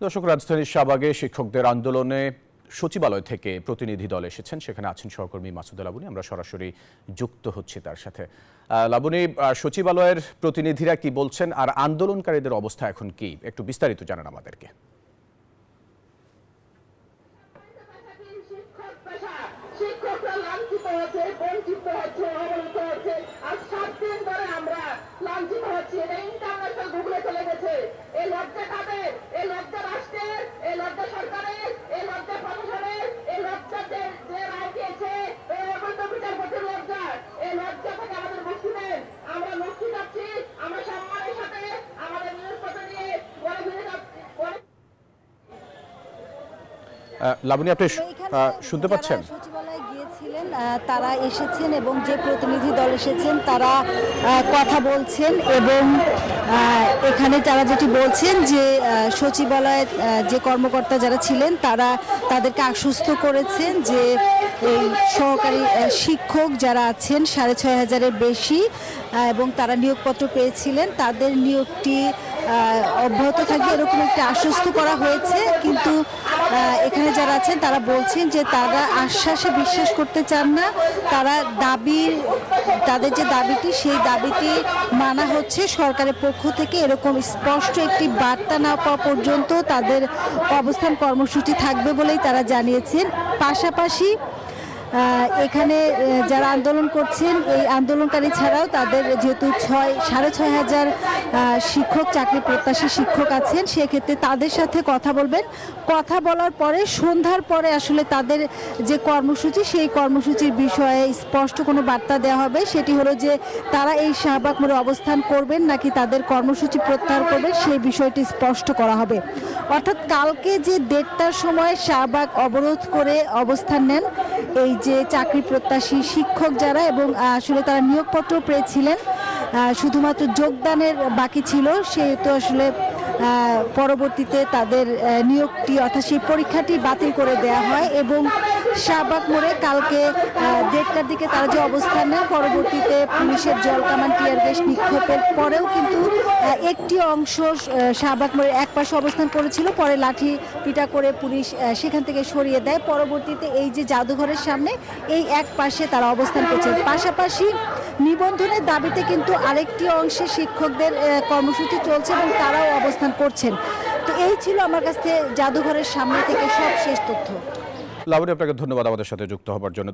দর্শক, রাজধানীর শাহবাগে শিক্ষকদের আন্দোলনে সচিবালয় থেকে প্রতিনিধি দল এসেছেন। সেখানে আছেন সহকর্মী মাসুদ লাবনী। আমরা সরাসরি যুক্ত হচ্ছি তার সাথে। লাবনী, সচিবালয়ের প্রতিনিধিরা কি বলছেন আর আন্দোলনকারীদের অবস্থা এখন কি, একটু বিস্তারিত জানান আমাদেরকে। শিক্ষকরা লাঞ্ছিত হচ্ছে, বঞ্চিত হচ্ছে, অবহেলিত হচ্ছে। আজ 7 দিন ধরে আমরা লাঞ্ছিত হচ্ছি। এটা ইন্টারন্যাশনাল গুগলে চলে গেছে। এই লজ্জা কাদের? এই লজ্জা রাষ্ট্রের, এই লজ্জা সরকারের, এই লজ্জা প্রশাসনের, এই লজ্জা যে রায় দিয়েছে, এই অবৈধ বিচারপতির লজ্জা। এই লজ্জা থেকে আমাদের মুক্তি দেন। আমরা মুক্তি চাচ্ছি। আমরা সম্মানের সাথে আমাদের নিরাপত্তা নিয়ে ঘরে ফিরে যাচ্ছি। লাবনী, আপনি শুনতে পাচ্ছেন? সচিবালয়ে গিয়েছিলেন, তারা এসেছেন এবং যে প্রতিনিধি দল এসেছেন তারা কথা বলছেন এবং এখানে তারা যেটি বলছেন যে সচিবালয়ে যে কর্মকর্তা যারা ছিলেন তারা তাদেরকে আশ্বস্ত করেছেন যে এই সহকারী শিক্ষক যারা আছেন 6,500-এর বেশি এবং তারা নিয়োগপত্র পেয়েছিলেন, তাদের নিয়োগটি অব্যাহত থাকবে এরকম একটি আশ্বস্ত করা হয়েছে। কিন্তু এখানে যারা আছেন তারা বলছেন যে তারা আশ্বাসে বিশ্বাস করতে চান না। তারা তাদের যে দাবিটি সেই দাবিটি মানা হচ্ছে সরকারের পক্ষ থেকে, এরকম স্পষ্ট একটি বার্তা না পাওয়া পর্যন্ত তাদের অবস্থান কর্মসূচি থাকবে বলেই তারা জানিয়েছেন। পাশাপাশি এখানে যারা আন্দোলন করছেন এই আন্দোলনকারী ছাড়াও তাদের যেহেতু 6,500 শিক্ষক, চাকরি প্রত্যাশী শিক্ষক আছেন, সেক্ষেত্রে তাদের সাথে কথা বলবেন। কথা বলার পরে সন্ধ্যার পরে আসলে তাদের যে কর্মসূচি সেই কর্মসূচির বিষয়ে স্পষ্ট কোনো বার্তা দেওয়া হবে। সেটি হলো যে তারা এই শাহবাগ মোড়ে অবস্থান করবেন নাকি তাদের কর্মসূচি প্রত্যাহার করবেন সেই বিষয়টি স্পষ্ট করা হবে। অর্থাৎ কালকে যে 1:30টার সময় শাহবাগ অবরোধ করে অবস্থান নেন এই যে চাকরি প্রত্যাশী শিক্ষক যারা, এবং আসলে তারা নিয়োগপত্র পেয়েছিলেন, শুধুমাত্র যোগদানের বাকি ছিল, সেহেতু আসলে পরবর্তীতে তাদের নিয়োগটি অর্থাৎ সেই পরীক্ষাটি বাতিল করে দেওয়া হয় এবং শাহবাগ মোড়ে কালকে 1:30টার দিকে তারা যে অবস্থান নেন, পরবর্তীতে পুলিশের জলকামান টিয়ার গ্যাস নিক্ষেপের পরেও কিন্তু একটি অংশ শাহবাগ মোড়ের এক পাশে অবস্থান করেছিল, পরে লাঠি পিটা করে পুলিশ সেখান থেকে সরিয়ে দেয়। পরবর্তীতে এই যে জাদুঘরের সামনে এই এক পাশে তারা অবস্থান করছেন। পাশাপাশি নিবন্ধনের দাবিতে কিন্তু আরেকটি অংশে শিক্ষকদের কর্মসূচি চলছে এবং তারাও অবস্থান করছেন। তো এই ছিল আমার কাছে জাদুঘরের সামনে থেকে সব শেষ তথ্য। লাবনী, আপনাকে ধন্যবাদ আমাদের সাথে যুক্ত হবার জন্য।